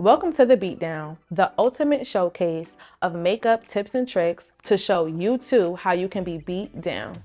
Welcome to the Beatdown, the ultimate showcase of makeup tips and tricks to show you too how you can be beat down.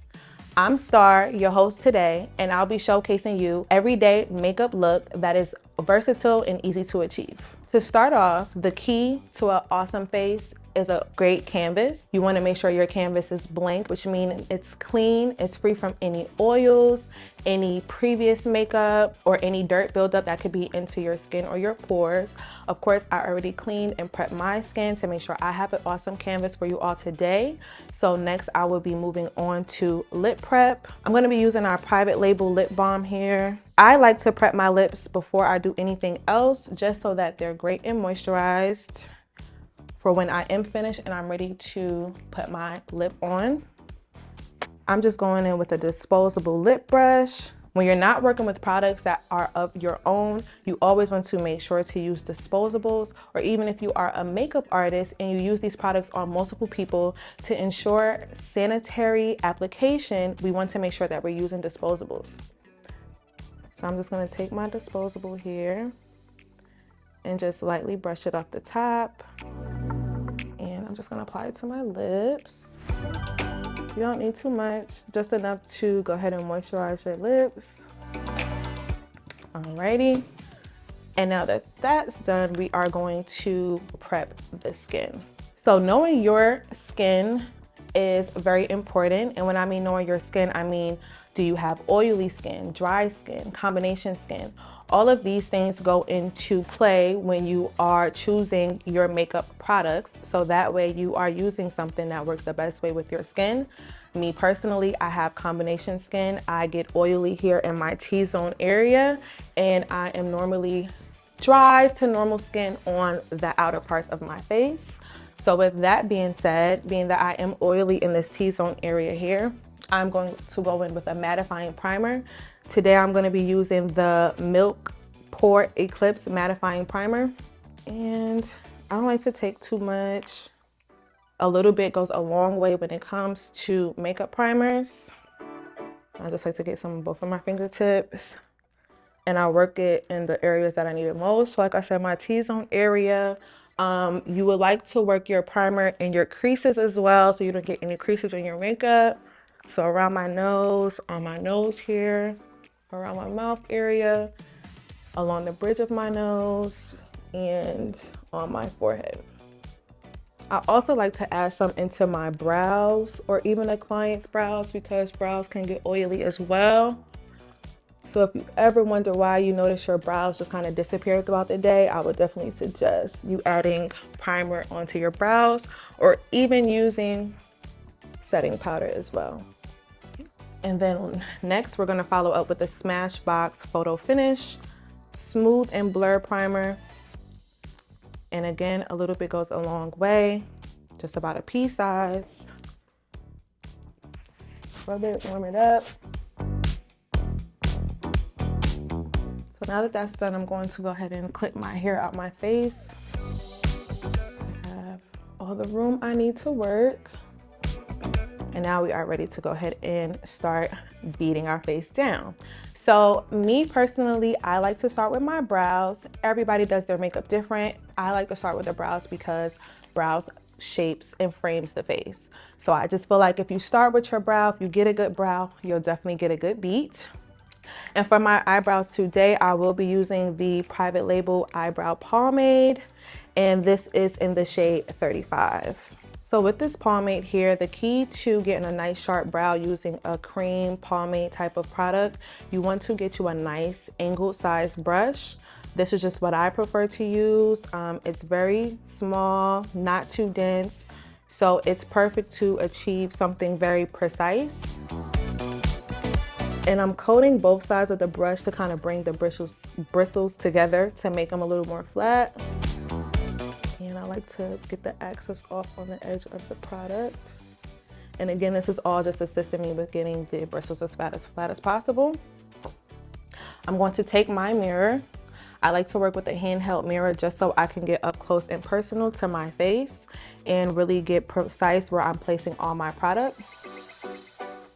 I'm Star, your host today, and I'll be showcasing you everyday makeup look that is versatile and easy to achieve. To start off, the key to an awesome face is a great canvas. You want to make sure your canvas is blank, which means it's clean, it's free from any oils, any previous makeup, or any dirt buildup that could be into your skin or your pores. Of course, I already cleaned and prepped my skin to make sure I have an awesome canvas for you all today. So next I will be moving on to lip prep. I'm going to be using our private label lip balm here. I like to prep my lips before I do anything else, just so that they're great and moisturized for when I am finished and I'm ready to put my lip on. I'm just going in with a disposable lip brush. When you're not working with products that are of your own, you always want to make sure to use disposables, or even if you are a makeup artist and you use these products on multiple people, to ensure sanitary application, we want to make sure that we're using disposables. So I'm just gonna take my disposable here and just lightly brush it off the top. And I'm just gonna apply it to my lips. You don't need too much, just enough to go ahead and moisturize your lips. Alrighty. And now that that's done, we are going to prep the skin. So knowing your skin is very important. And when I mean knowing your skin, I mean, do you have oily skin, dry skin, combination skin? All of these things go into play when you are choosing your makeup products. So that way you are using something that works the best way with your skin. Me personally, I have combination skin. I get oily here in my T-zone area, and I am normally dry to normal skin on the outer parts of my face. So with that being said, being that I am oily in this T-zone area here, I'm going to go in with a mattifying primer. Today I'm going to be using the Milk Pore Eclipse Mattifying Primer. And I don't like to take too much. A little bit goes a long way when it comes to makeup primers. I just like to get some on both of my fingertips. And I work it in the areas that I need it most. So like I said, my T-zone area. You would like to work your primer in your creases as well, so you don't get any creases in your makeup. So around my nose, on my nose here, around my mouth area, along the bridge of my nose, and on my forehead. I also like to add some into my brows, or even a client's brows, because brows can get oily as well. So if you ever wonder why you notice your brows just kind of disappear throughout the day, I would definitely suggest you adding primer onto your brows, or even using setting powder as well. And then next, we're gonna follow up with the Smashbox Photo Finish Smooth and Blur Primer. And again, a little bit goes a long way, just about a pea size. Rub it, warm it up. So now that that's done, I'm going to go ahead and clip my hair out my face. I have all the room I need to work. And now we are ready to go ahead and start beating our face down. So me personally, I like to start with my brows. Everybody does their makeup different. I like to start with the brows because brows shapes and frames the face. So I just feel like if you start with your brow, if you get a good brow, you'll definitely get a good beat. And for my eyebrows today, I will be using the private label eyebrow pomade, and this is in the shade 35. So with this pomade here, the key to getting a nice sharp brow using a cream pomade type of product, you want to get you a nice angled size brush. This is just what I prefer to use. It's very small, not too dense, so it's perfect to achieve something very precise. And I'm coating both sides of the brush to kind of bring the bristles together to make them a little more flat. And I like to get the excess off on the edge of the product. And again, this is all just assisting me with getting the bristles as flat as possible. I'm going to take my mirror. I like to work with a handheld mirror just so I can get up close and personal to my face and really get precise where I'm placing all my product.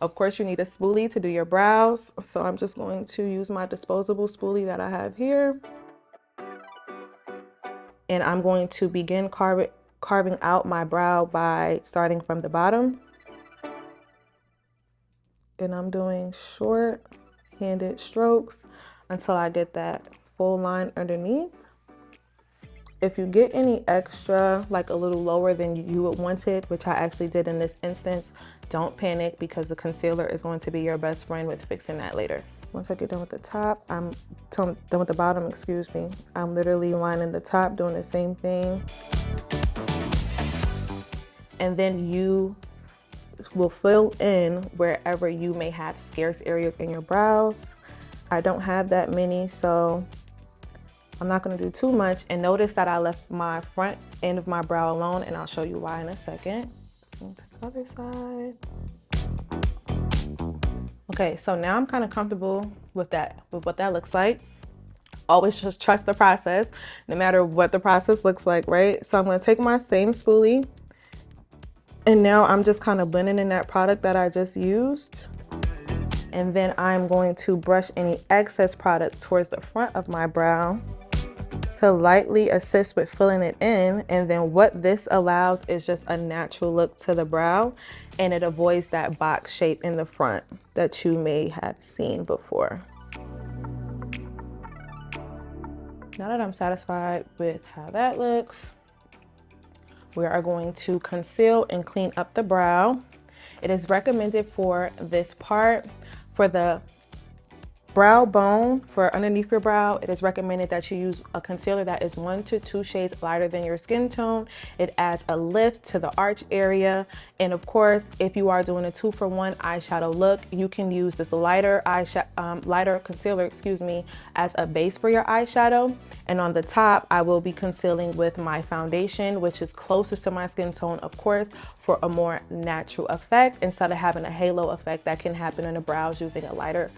Of course, you need a spoolie to do your brows. So I'm just going to use my disposable spoolie that I have here. And I'm going to begin carving out my brow by starting from the bottom. And I'm doing short-handed strokes until I get that full line underneath. If you get any extra, like a little lower than you would want it, which I actually did in this instance, don't panic, because the concealer is going to be your best friend with fixing that later. Once I get done with the top, I'm done with the bottom, excuse me. I'm literally lining the top, doing the same thing. And then you will fill in wherever you may have scarce areas in your brows. I don't have that many, so I'm not gonna do too much. And notice that I left my front end of my brow alone, and I'll show you why in a second. The other side. Okay, so now I'm kind of comfortable with what that looks like. Always just trust the process, no matter what the process looks like, right? So I'm gonna take my same spoolie, and now I'm just kind of blending in that product that I just used. And then I'm going to brush any excess product towards the front of my brow to lightly assist with filling it in. And then what this allows is just a natural look to the brow, and it avoids that box shape in the front that you may have seen before. Now that I'm satisfied with how that looks, we are going to conceal and clean up the brow. It is recommended for this part, for the brow bone, for underneath your brow, it is recommended that you use a concealer that is 1 to 2 shades lighter than your skin tone. It adds a lift to the arch area. And of course, if you are doing a 2-for-1 eyeshadow look, you can use this lighter concealer, excuse me, as a base for your eyeshadow. And on the top, I will be concealing with my foundation, which is closest to my skin tone, of course, for a more natural effect, instead of having a halo effect that can happen in the brows using a lighter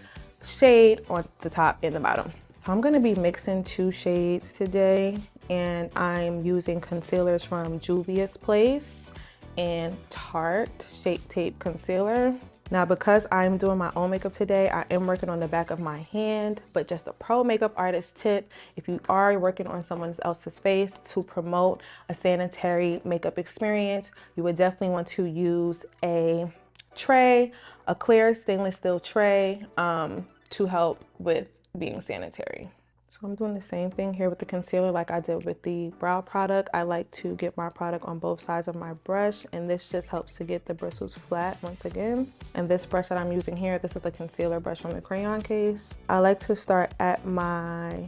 shade on the top and the bottom. So I'm going to be mixing 2 shades today, and I'm using concealers from Juvia's Place and Tarte Shape Tape Concealer. Now, because I'm doing my own makeup today, I am working on the back of my hand, but just a pro makeup artist tip: if you are working on someone else's face to promote a sanitary makeup experience, you would definitely want to use a tray, a clear stainless steel tray, to help with being sanitary. So I'm doing the same thing here with the concealer like I did with the brow product. I like to get my product on both sides of my brush, and this just helps to get the bristles flat once again. And this brush that I'm using here, this is a concealer brush from the crayon case. I like to start at my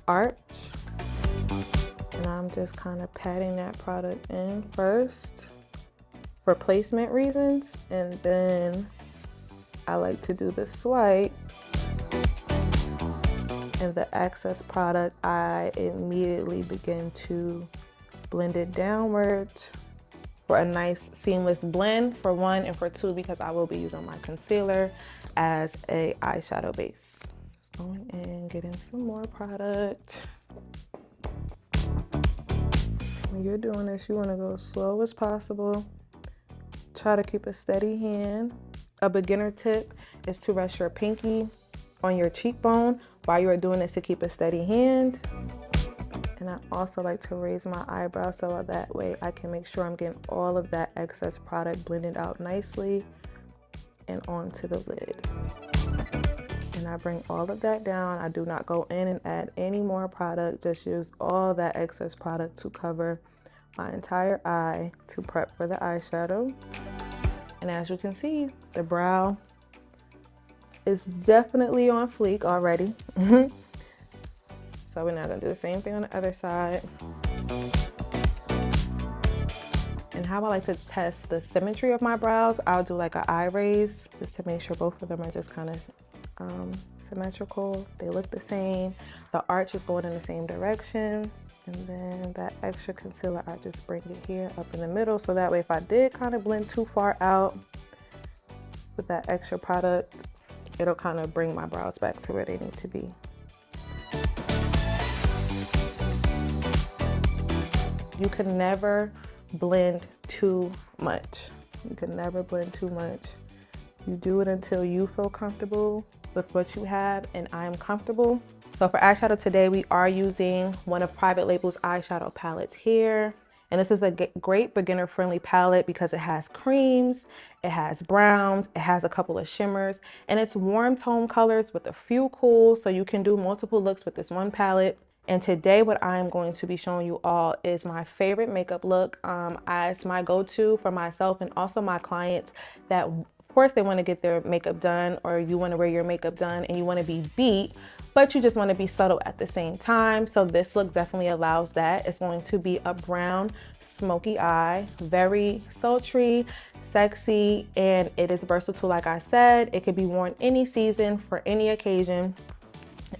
arch, and I'm just kind of patting that product in first for placement reasons, and then I like to do the swipe, and the excess product I immediately begin to blend it downwards for a nice seamless blend, for 1, and for 2, because I will be using my concealer as a eyeshadow base. Just going in, getting some more product. When you're doing this, you want to go as slow as possible. Try to keep a steady hand. A beginner tip is to rest your pinky on your cheekbone while you are doing this to keep a steady hand. And I also like to raise my eyebrow so that way I can make sure I'm getting all of that excess product blended out nicely and onto the lid. And I bring all of that down. I do not go in and add any more product, just use all that excess product to cover my entire eye to prep for the eyeshadow. And as you can see, the brow is definitely on fleek already. So we're now gonna do the same thing on the other side. And how I like to test the symmetry of my brows, I'll do like an eye raise just to make sure both of them are just kind of symmetrical. They look the same. The arch is going in the same direction. And then that extra concealer, I just bring it here up in the middle. So that way, if I did kind of blend too far out with that extra product, it'll kind of bring my brows back to where they need to be. You can never blend too much. You can never blend too much. You do it until you feel comfortable with what you have, and I am comfortable. So for eyeshadow today, we are using one of Private Label's eyeshadow palettes here. And this is a great beginner friendly palette because it has creams, it has browns, it has a couple of shimmers, and it's warm tone colors with a few cools. So you can do multiple looks with this one palette. And today what I'm going to be showing you all is my favorite makeup look as my go-to for myself and also my clients that, of course, they want to get their makeup done, or you want to wear your makeup done and you want to be beat, but you just want to be subtle at the same time. So this look definitely allows that. It's going to be a brown smoky eye, very sultry, sexy, and it is versatile. Like I said, it could be worn any season for any occasion.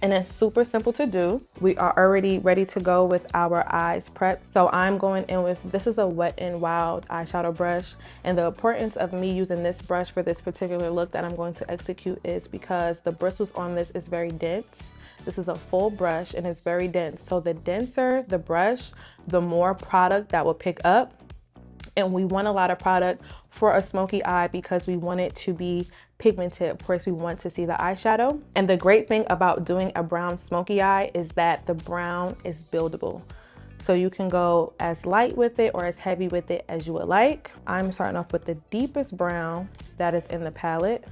And it's super simple to do. We are already ready to go with our eyes prepped. So I'm going in with, this is a Wet n Wild eyeshadow brush. And the importance of me using this brush for this particular look that I'm going to execute is because the bristles on this is very dense. This is a full brush and it's very dense. So the denser the brush, the more product that will pick up. And we want a lot of product for a smoky eye because we want it to be pigmented. Of course, we want to see the eyeshadow. And the great thing about doing a brown smoky eye is that the brown is buildable. So you can go as light with it or as heavy with it as you would like. I'm starting off with the deepest brown that is in the palette.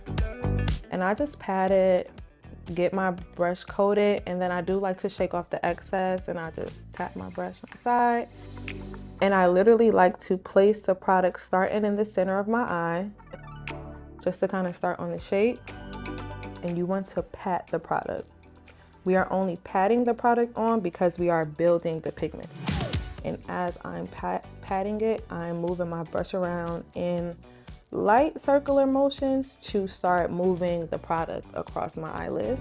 And I just pat it, get my brush coated, and then I do like to shake off the excess and I just tap my brush on the side. And I literally like to place the product starting in the center of my eye, just to kind of start on the shape. And you want to pat the product. We are only patting the product on because we are building the pigment. And as I'm patting it, I'm moving my brush around in light circular motions to start moving the product across my eyelid.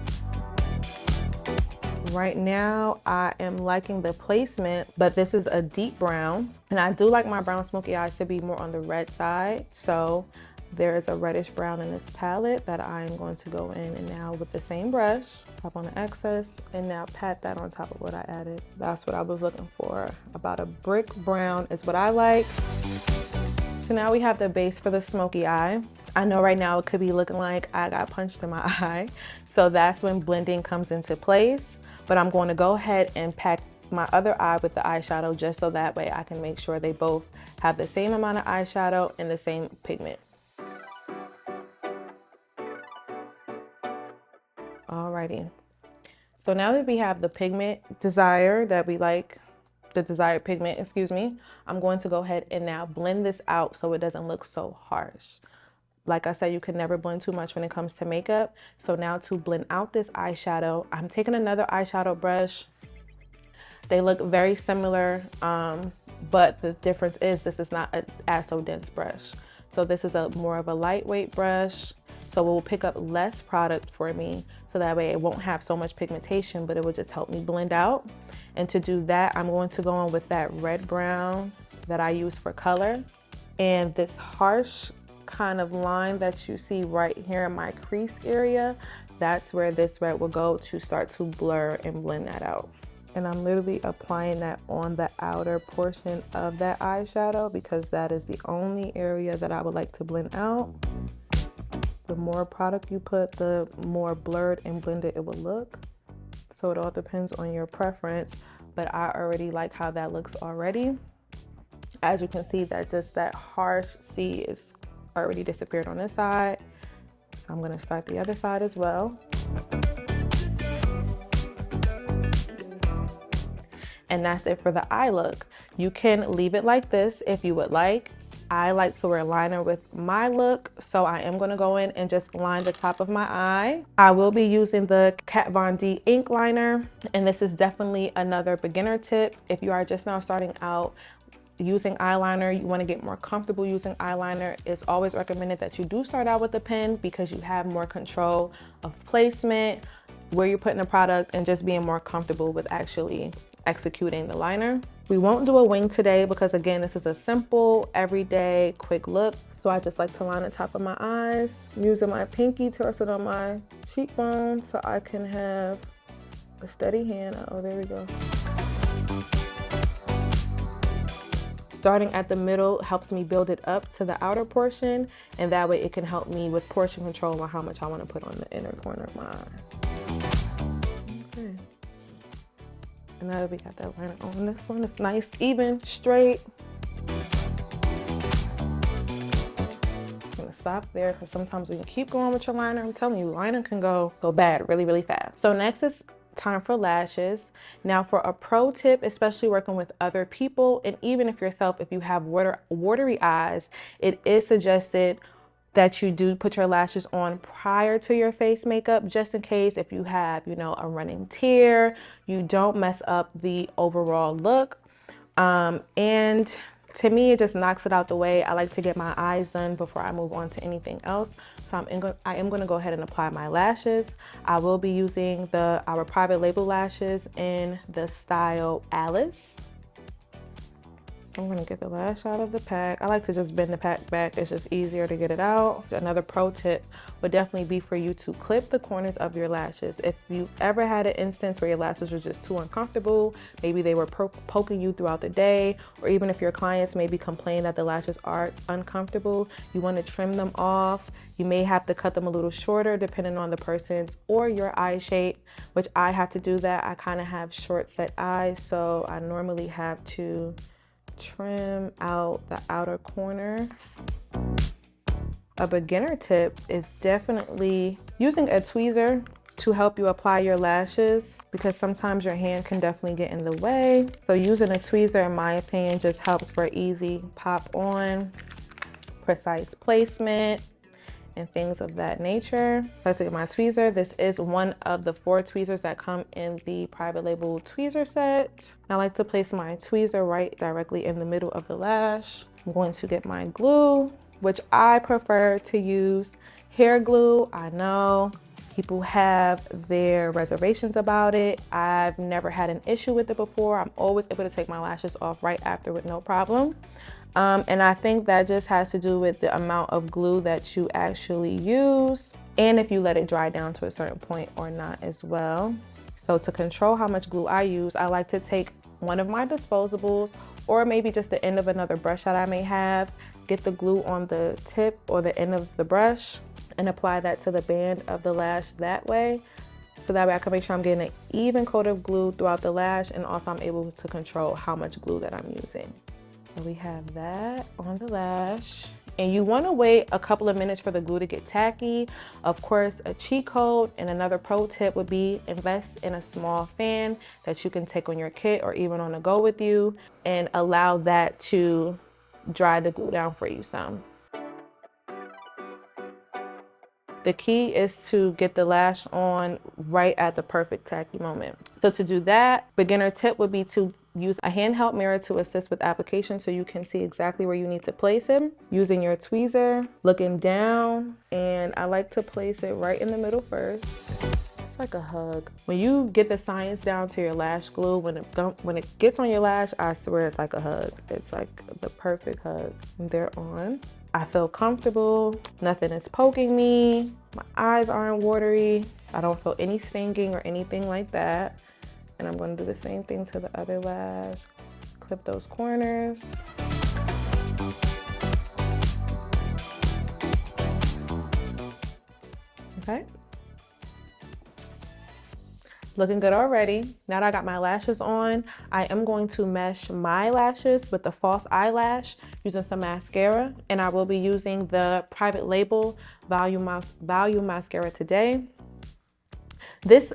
Right now, I am liking the placement, but this is a deep brown. And I do like my brown smoky eyes to be more on the red side. So there is a reddish brown in this palette that I'm going to go in and now with the same brush, tap on the excess and now pat that on top of what I added. That's what I was looking for. About a brick brown is what I like. So now we have the base for the smoky eye. I know right now it could be looking like I got punched in my eye. So that's when blending comes into place. But I'm going to go ahead and pack my other eye with the eyeshadow just so that way I can make sure they both have the same amount of eyeshadow and the same pigment. Alrighty. So now that we have the pigment desired that we like, the desired pigment, excuse me, I'm going to go ahead and now blend this out so it doesn't look so harsh. Like I said, you can never blend too much when it comes to makeup. So now to blend out this eyeshadow, I'm taking another eyeshadow brush. They look very similar, but the difference is this is not as so dense brush. So this is a more of a lightweight brush. So it will pick up less product for me. So that way it won't have so much pigmentation, but it will just help me blend out. And to do that, I'm going to go in with that red brown that I use for color. And this harsh kind of line that you see right here in my crease area, that's where this red will go to start to blur and blend that out. And I'm literally applying that on the outer portion of that eyeshadow because that is the only area that I would like to blend out. The more product you put, the more blurred and blended it will look. So it all depends on your preference, but I already like how that looks already. As you can see, that just that harsh C is already disappeared on this side. So I'm gonna start the other side as well. And that's it for the eye look. You can leave it like this if you would like. I like to wear liner with my look, so I am gonna go in and just line the top of my eye. I will be using the Kat Von D ink liner, and this is definitely another beginner tip. If you are just now starting out using eyeliner, you want to get more comfortable using eyeliner, it's always recommended that you do start out with a pen because you have more control of placement, where you're putting the product, and just being more comfortable with actually executing the liner. We won't do a wing today because again, this is a simple, everyday, quick look. So I just like to line the top of my eyes, using my pinky to rest it on my cheekbone so I can have a steady hand. Oh, there we go. Starting at the middle helps me build it up to the outer portion, and that way it can help me with portion control on how much I want to put on the inner corner of my eye. Okay. And now that we got that liner on, this one is nice, even, straight. I'm gonna stop there because sometimes when you keep going with your liner, I'm telling you, liner can go bad really, really fast. So next is time for lashes. Now for a pro tip, especially working with other people, and even if yourself, if you have watery eyes, it is suggested that you do put your lashes on prior to your face makeup, just in case if you have, you know, a running tear, you don't mess up the overall look. And to me, it just knocks it out the way. I like to get my eyes done before I move on to anything else. So I am gonna go ahead and apply my lashes. I will be using our private label lashes in the style Alice. So I'm gonna get the lash out of the pack. I like to just bend the pack back. It's just easier to get it out. Another pro tip would definitely be for you to clip the corners of your lashes. If you ever had an instance where your lashes were just too uncomfortable, maybe they were poking you throughout the day, or even if your clients maybe complain that the lashes are uncomfortable, you wanna trim them off. You may have to cut them a little shorter depending on the person's or your eye shape, which I have to do that. I kind of have short set eyes, so I normally have to trim out the outer corner. A beginner tip is definitely using a tweezer to help you apply your lashes, because sometimes your hand can definitely get in the way. So using a tweezer, in my opinion, just helps for easy pop on, precise placement, and things of that nature. Let's look at my tweezer. This is one of the 4 tweezers that come in the private label tweezer set. I like to place my tweezer right directly in the middle of the lash. I'm going to get my glue, which I prefer to use hair glue. I know people have their reservations about it. I've never had an issue with it before. I'm always able to take my lashes off right after with no problem. And I think that just has to do with the amount of glue that you actually use, and if you let it dry down to a certain point or not as well. So to control how much glue I use, I like to take one of my disposables, or maybe just the end of another brush that I may have, get the glue on the tip or the end of the brush, and apply that to the band of the lash that way. So that way I can make sure I'm getting an even coat of glue throughout the lash, and also I'm able to control how much glue that I'm using. So we have that on the lash. And you want to wait a couple of minutes for the glue to get tacky. Of course, a cheat code and another pro tip would be invest in a small fan that you can take on your kit or even on the go with you, and allow that to dry the glue down for you some. The key is to get the lash on right at the perfect tacky moment. So to do that, beginner tip would be to use a handheld mirror to assist with application so you can see exactly where you need to place it. Using your tweezer, looking down, and I like to place it right in the middle first. It's like a hug. When you get the science down to your lash glue, when it gets on your lash, I swear it's like a hug. It's like the perfect hug. They're on. I feel comfortable, nothing is poking me, my eyes aren't watery, I don't feel any stinging or anything like that. And I'm going to do the same thing to the other lash. Clip those corners. Okay. Looking good already. Now that I got my lashes on, I am going to mesh my lashes with the false eyelash using some mascara, and I will be using the private label volume mascara today. This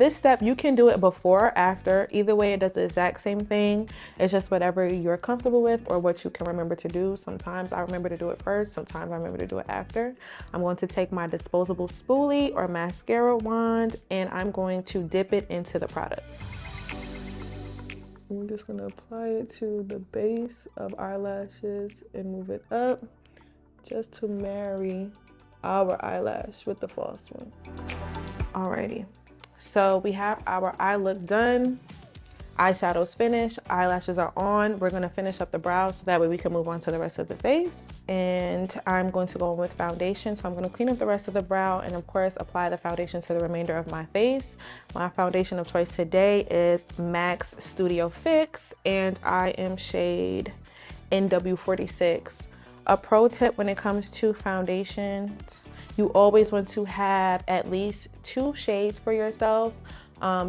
step, you can do it before or after. Either way, it does the exact same thing. It's just whatever you're comfortable with or what you can remember to do. Sometimes I remember to do it first, sometimes I remember to do it after. I'm going to take my disposable spoolie or mascara wand, and I'm going to dip it into the product. I'm just gonna apply it to the base of our lashes and move it up just to marry our eyelash with the false one. Alrighty, so we have our eye look done. Eyeshadows finished, eyelashes are on. We're gonna finish up the brows so that way we can move on to the rest of the face. And I'm going to go in with foundation. So I'm gonna clean up the rest of the brow and of course apply the foundation to the remainder of my face. My foundation of choice today is MAC Studio Fix, and I am shade NW46. A pro tip when it comes to foundations, you always want to have at least 2 shades for yourself.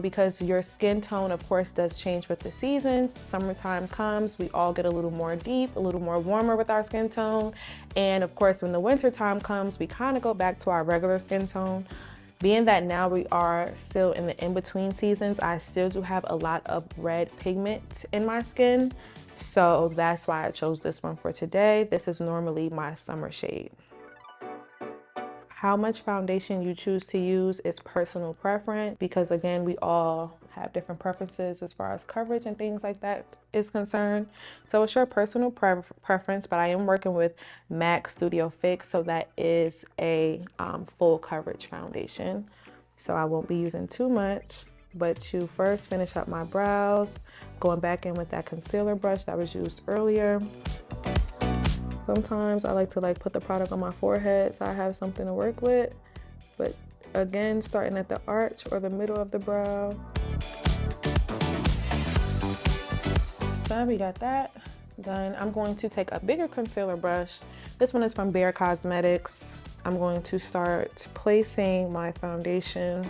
because your skin tone, of course, does change with the seasons. Summertime comes, we all get a little more deep, a little more warmer with our skin tone. And of course, when the winter time comes, we kind of go back to our regular skin tone. Being that now we are still in the in-between seasons, I still do have a lot of red pigment in my skin. So that's why I chose this one for today. This is normally my summer shade. How much foundation you choose to use is personal preference, because again, we all have different preferences as far as coverage and things like that is concerned. So it's your personal preference, but I am working with MAC Studio Fix, so that is a full coverage foundation. So I won't be using too much, but to first finish up my brows, going back in with that concealer brush that was used earlier. Sometimes I like to put the product on my forehead so I have something to work with. But again, starting at the arch or the middle of the brow. So we got that done. I'm going to take a bigger concealer brush. This one is from Bare Cosmetics. I'm going to start placing my foundation.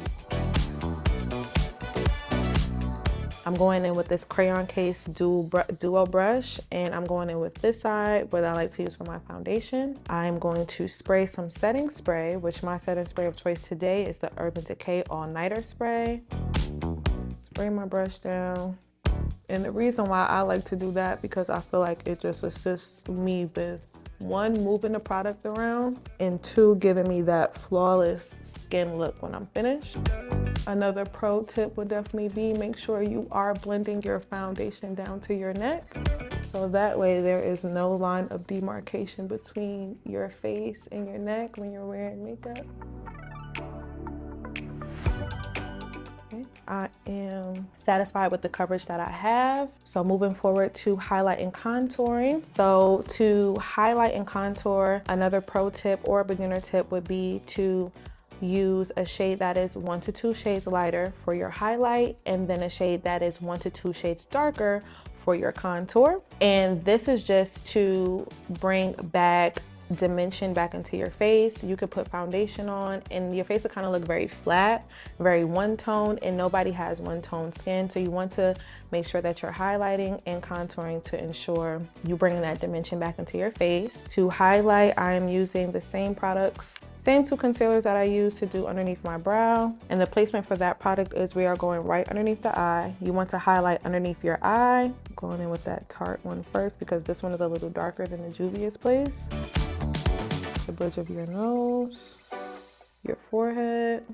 I'm going in with this crayon case duo brush, and I'm going in with this side, what I like to use for my foundation. I'm going to spray some setting spray, which my setting spray of choice today is the Urban Decay All Nighter Spray. Spray my brush down. And the reason why I like to do that, because I feel like it just assists me with, one, moving the product around, and two, giving me that flawless skin look when I'm finished. Another pro tip would definitely be, make sure you are blending your foundation down to your neck. So that way there is no line of demarcation between your face and your neck when you're wearing makeup. Okay. I am satisfied with the coverage that I have. So moving forward to highlight and contouring. So to highlight and contour, another pro tip or beginner tip would be to use a shade that is 1 to 2 shades lighter for your highlight, and then a shade that is 1 to 2 shades darker for your contour. And this is just to bring back dimension back into your face. You could put foundation on and your face will kind of look very flat, very one tone, and nobody has one tone skin. So you want to make sure that you're highlighting and contouring to ensure you bring that dimension back into your face. To highlight, I am using the same products, same 2 concealers that I use to do underneath my brow. And the placement for that product is we are going right underneath the eye. You want to highlight underneath your eye. Going in with that Tarte one first because this one is a little darker than the Juvia's Place. The bridge of your nose, your forehead,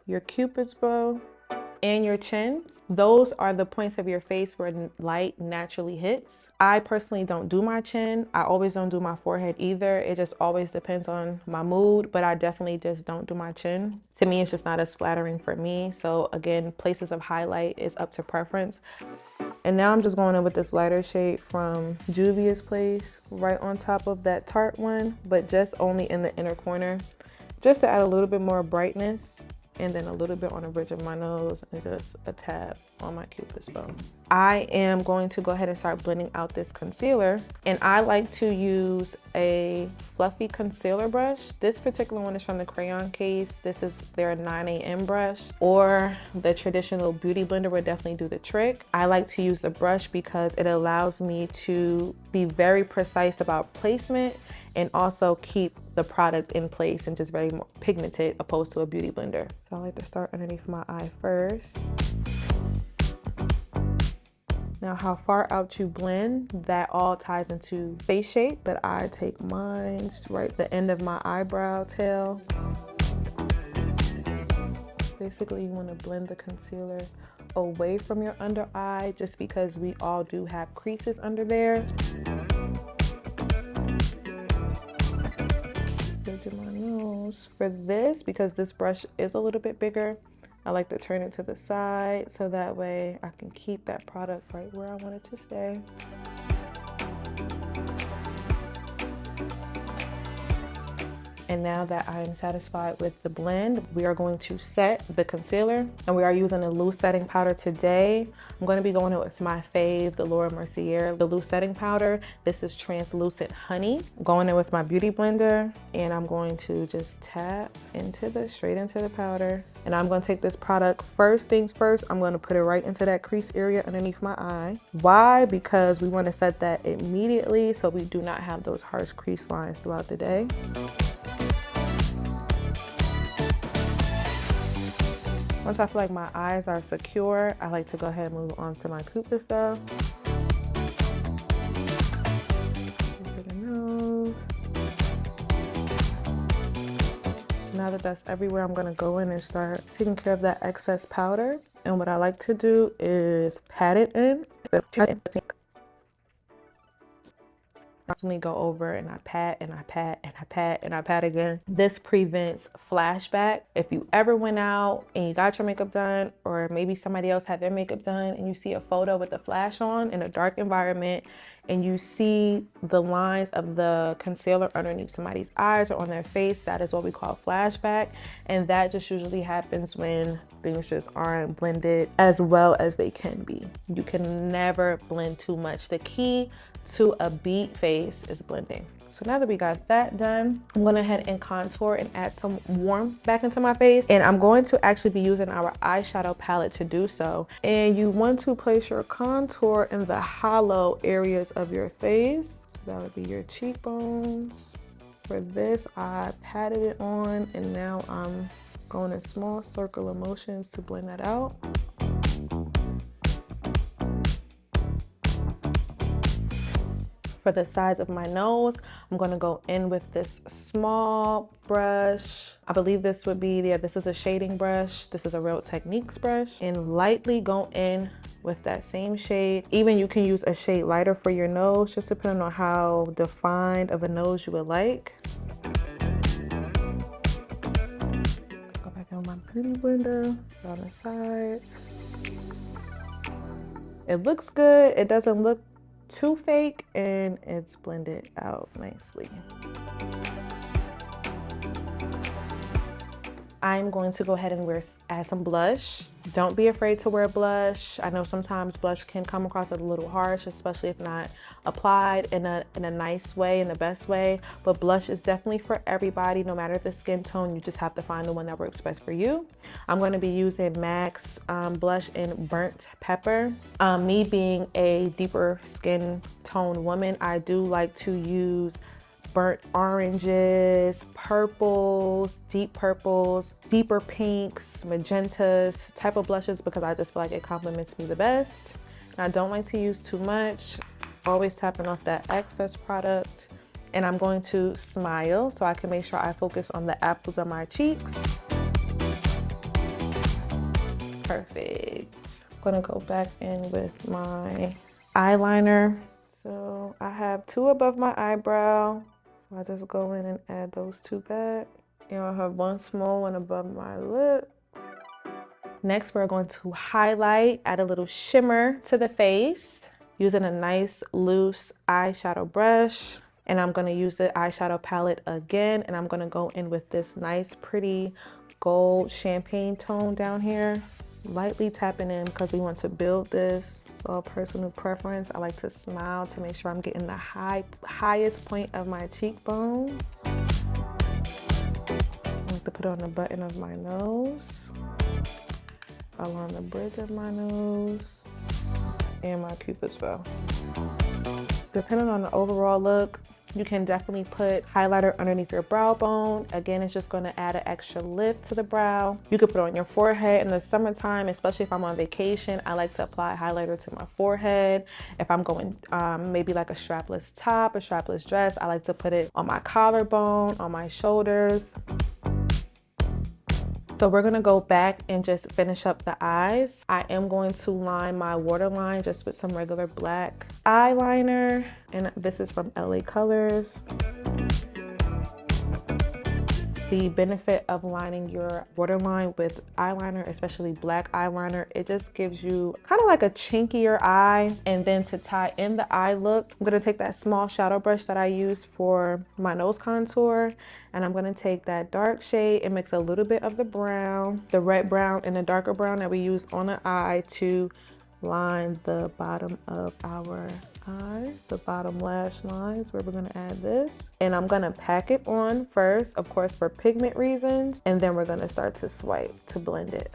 your Cupid's bow, and your chin. Those are the points of your face where light naturally hits. I personally don't do my chin. I always don't do my forehead either. It just always depends on my mood, but I definitely just don't do my chin. To me, it's just not as flattering for me. So again, places of highlight is up to preference. And now I'm just going in with this lighter shade from Juvia's Place, right on top of that Tarte one, but just only in the inner corner, just to add a little bit more brightness. And then a little bit on the bridge of my nose and just a tab on my Cupid's bow. I am going to go ahead and start blending out this concealer. And I like to use a fluffy concealer brush. This particular one is from the crayon case. This is their 9 AM brush, or the traditional beauty blender would definitely do the trick. I like to use the brush because it allows me to be very precise about placement and also keep the product in place and just very more pigmented opposed to a beauty blender. So I like to start underneath my eye first. Now how far out you blend, that all ties into face shape, but I take mine right the end of my eyebrow tail. Basically, you want to blend the concealer away from your under eye just because we all do have creases under there. To my nose. For this, because this brush is a little bit bigger, I like to turn it to the side so that way I can keep that product right where I want it to stay. And now that I am satisfied with the blend, we are going to set the concealer, and we are using a loose setting powder today. I'm going to be going with my fave, the Laura Mercier, the loose setting powder. This is Translucent Honey. I'm going in with my beauty blender, and I'm going to just tap straight into the powder. And I'm gonna take this product, first things first, I'm gonna put it right into that crease area underneath my eye. Why? Because we wanna set that immediately so we do not have those harsh crease lines throughout the day. Once I feel like my eyes are secure, I like to go ahead and move on to my Cupid stuff. Now that that's everywhere, I'm gonna go in and start taking care of that excess powder. And what I like to do is pat it in. Constantly go over and I pat and I pat and I pat and I pat again. This prevents flashback. If you ever went out and you got your makeup done, or maybe somebody else had their makeup done, and you see a photo with the flash on in a dark environment, and you see the lines of the concealer underneath somebody's eyes or on their face, that is what we call flashback. And that just usually happens when things just aren't blended as well as they can be. You can never blend too much. The key to a beat face is blending. So now that we got that done, I'm going to head and contour and add some warmth back into my face. And I'm going to actually be using our eyeshadow palette to do so. And you want to place your contour in the hollow areas of your face. That would be your cheekbones. For this, I patted it on, and now I'm going in small circular motions to blend that out. For the sides of my nose, I'm gonna go in with this small brush. I believe this would be, yeah, this is a shading brush. This is a Real Techniques brush. And lightly go in with that same shade. Even you can use a shade lighter for your nose, just depending on how defined of a nose you would like. Go back in with my beauty blender, on the side. It looks good. It doesn't look too fake, and it's blended out nicely. I'm going to go ahead and add some blush. Don't be afraid to wear blush. I know sometimes blush can come across as a little harsh, especially if not applied in a nice way, in the best way. But blush is definitely for everybody, no matter the skin tone. You just have to find the one that works best for you. I'm going to be using MAC's blush in Burnt Pepper. Me being a deeper skin tone woman, I do like to use burnt oranges, purples, deeper pinks, magentas type of blushes, because I just feel like it complements me the best. And I don't like to use too much, always tapping off that excess product. And I'm going to smile so I can make sure I focus on the apples of my cheeks. Perfect. I'm gonna go back in with my eyeliner. So I have two above my eyebrow. So I just go in and add those two back. And I have one small one above my lip. Next, we're going to highlight, add a little shimmer to the face using a nice loose eyeshadow brush. And I'm gonna use the eyeshadow palette again, and I'm gonna go in with this nice, pretty gold champagne tone down here. Lightly tapping in because we want to build this. It's all personal preference. I like to smile to make sure I'm getting the highest point of my cheekbone. I like to put it on the button of my nose, along the bridge of my nose, and my Cupid's bow. Depending on the overall look, you can definitely put highlighter underneath your brow bone. Again, it's just going to add an extra lift to the brow. You could put it on your forehead in the summertime, especially if I'm on vacation. I like to apply highlighter to my forehead. If I'm going maybe like a strapless top, a strapless dress, I like to put it on my collarbone, on my shoulders. So we're gonna go back and just finish up the eyes. I am going to line my waterline just with some regular black eyeliner, and this is from LA Colors. The benefit of lining your waterline with eyeliner, especially black eyeliner, it just gives you kind of like a chinkier eye. And then to tie in the eye look, I'm gonna take that small shadow brush that I used for my nose contour, and I'm gonna take that dark shade and mix a little bit of the brown, the red brown and the darker brown that we use on the eye to line the bottom of our eye, the bottom lash lines where we're gonna add this. And I'm gonna pack it on first, of course, for pigment reasons, and then we're gonna start to swipe to blend it.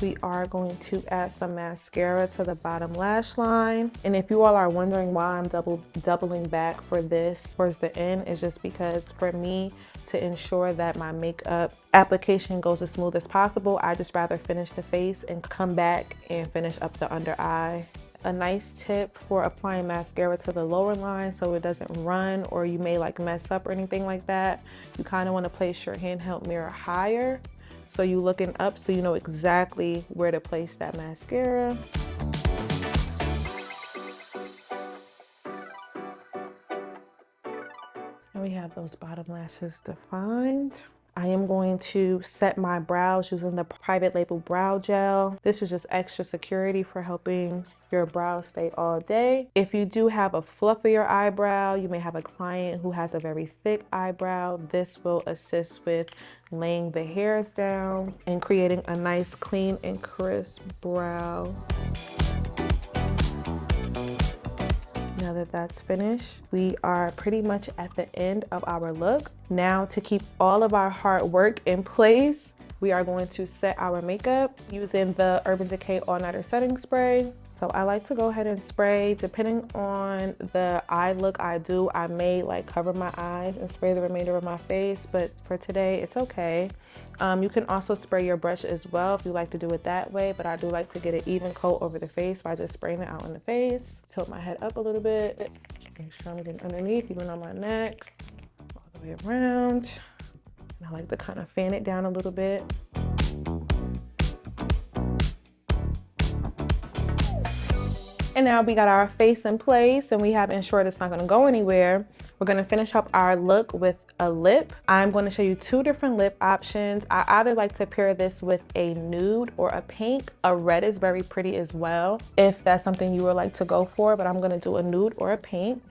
We are going to add some mascara to the bottom lash line. And if you all are wondering why I'm doubling back for this towards the end, it's just because for me, to ensure that my makeup application goes as smooth as possible, I just rather finish the face and come back and finish up the under eye. A nice tip for applying mascara to the lower line so it doesn't run or you may like mess up or anything like that, you kind of want to place your handheld mirror higher so you looking up so you know exactly where to place that mascara. And we have those bottom lashes defined. I am going to set my brows using the Private Label Brow Gel. This is just extra security for helping your brows stay all day. If you do have a fluffier eyebrow, you may have a client who has a very thick eyebrow, this will assist with laying the hairs down and creating a nice clean and crisp brow. Now that that's finished, we are pretty much at the end of our look. Now to keep all of our hard work in place, we are going to set our makeup using the Urban Decay All Nighter Setting Spray. So I like to go ahead and spray, depending on the eye look I do, I may like cover my eyes and spray the remainder of my face, but for today, it's okay. You can also spray your brush as well if you like to do it that way, but I do like to get an even coat over the face by just spraying it out in the face. Tilt my head up a little bit, make sure I'm getting underneath, even on my neck, all the way around. And I like to kind of fan it down a little bit. And now we got our face in place and we have ensured it's not gonna go anywhere. We're gonna finish up our look with a lip. I'm gonna show you two different lip options. I either like to pair this with a nude or a pink. A red is very pretty as well, if that's something you would like to go for, but I'm gonna do a nude or a pink.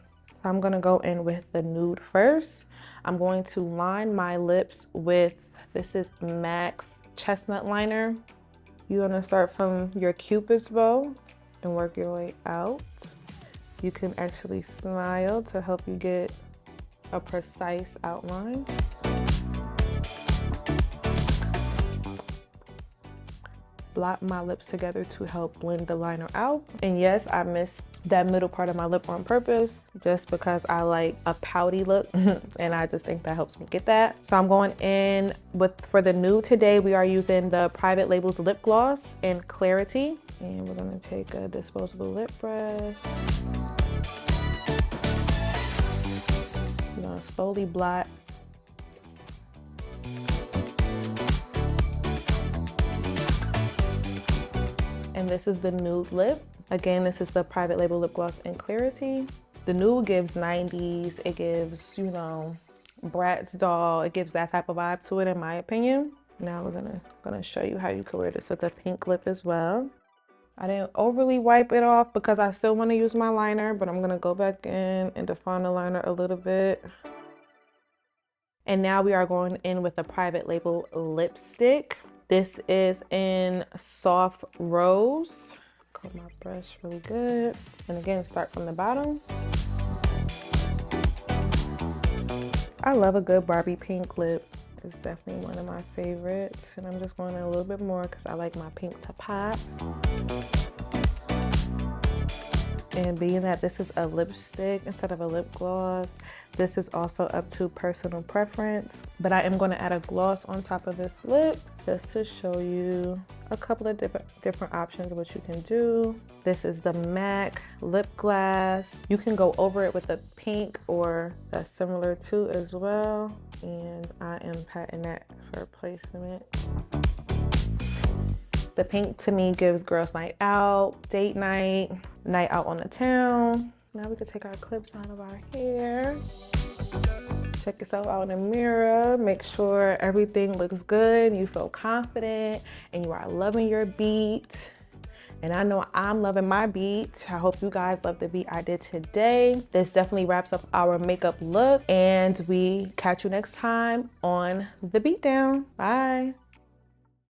So I'm gonna go in with the nude first. I'm going to line my lips with, this is MAC's Chestnut Liner. You're gonna start from your Cupid's bow and work your way out. You can actually smile to help you get a precise outline. Blot my lips together to help blend the liner out. And yes, I missed that middle part of my lip on purpose just because I like a pouty look and I just think that helps me get that. So I'm going in with, for the nude today, we are using the Private Label's lip gloss in Clarity. And we're gonna take a disposable lip brush. I'm gonna slowly blot. And this is the nude lip. Again, this is the Private Label lip gloss in Clarity. The nude gives 90s, it gives, you know, Bratz doll, it gives that type of vibe to it in my opinion. Now we're gonna show you how you can wear this with a pink lip as well. I didn't overly wipe it off because I still want to use my liner, but I'm gonna go back in and define the liner a little bit. And now we are going in with the Private Label lipstick. This is in Soft Rose. Comb my brush really good. And again, start from the bottom. I love a good Barbie pink lip. It's definitely one of my favorites. And I'm just going in a little bit more because I like my pink to pop. And being that this is a lipstick instead of a lip gloss, this is also up to personal preference. But I am going to add a gloss on top of this lip just to show you a couple of different options of what you can do. This is the MAC lip glass. You can go over it with a pink or that's similar to as well. And I am patting that for placement. The pink to me gives girls night out, date night, night out on the town. Now we can take our clips out of our hair. Check yourself out in the mirror. Make sure everything looks good, you feel confident, and you are loving your beat. And I know I'm loving my beat. I hope you guys love the beat I did today. This definitely wraps up our makeup look, and we catch you next time on The Beat Down. Bye.